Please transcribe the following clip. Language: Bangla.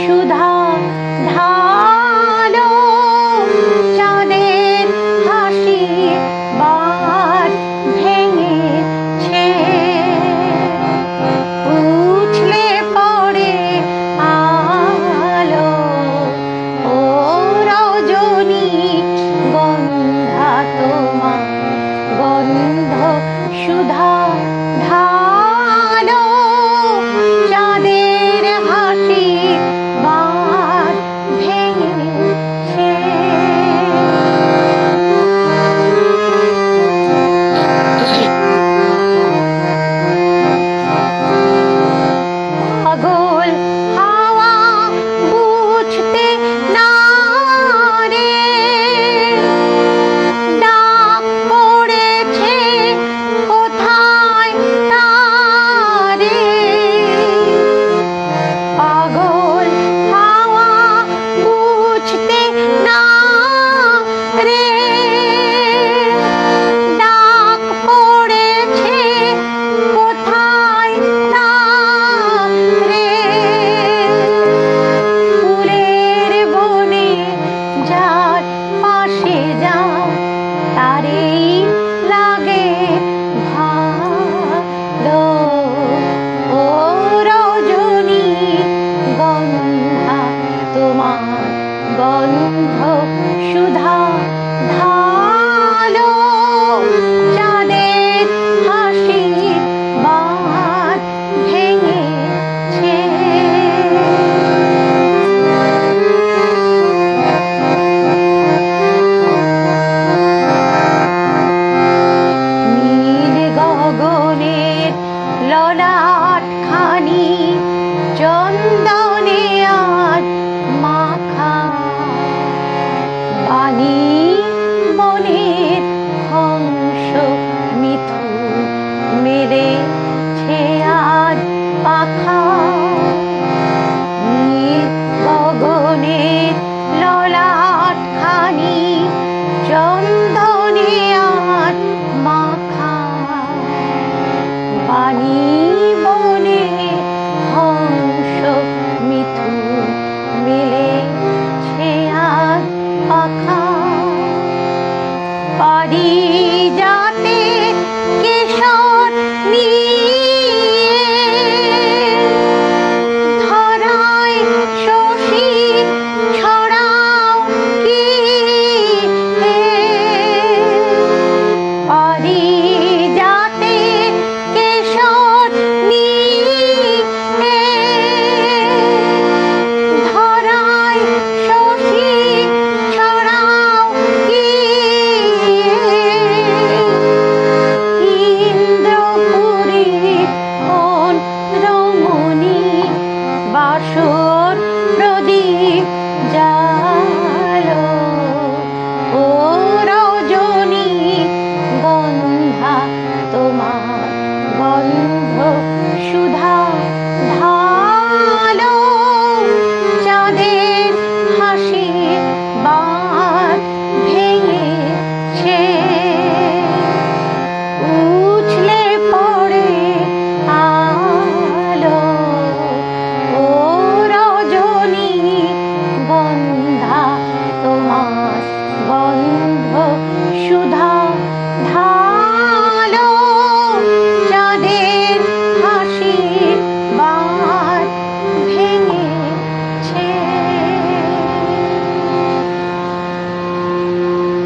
সুধা ঢালো চাঁদের হাসি বাঁধ ভেঙেছে উছলে পড়ে আলো ও রজনী গন্ধা তোমার গন্ধ সুধা ঢালো চাঁদের হাসি বাঁধ ভেঙেছে পাগল হাওয়া বুঝতে না রে ডাক পড়েছে কোথায় তারে পাগল হাওয়া বুঝতে না রে ডাক পড়েছে কোথায় তারে ফুলের বনে যার পাশে যায় তারেই লাগে ভালো ও রজনী গন্ধা তোমার গন্ধ সুধা ঢালো চাঁদের হাসি বাঁধ ভেঙেছে নীল গগনের ললাট খানি চন্দনে আজ মাখা বাণী বনের হংস মিথু মেরেছে আজ পাখা নীল গগনের ললাট খানি চন্দনে আজ মাখা বাণী বনে হংস মিথু মেলেছে আজ পাখা পারিজাতে কেশর নিয়ে ধরায় শশী ছড়াও কি পারিজাতে কেশর নিয়ে ধরায় শশী ছড়াও কি ইন্দ্রপুরী কোন রমণী বাসর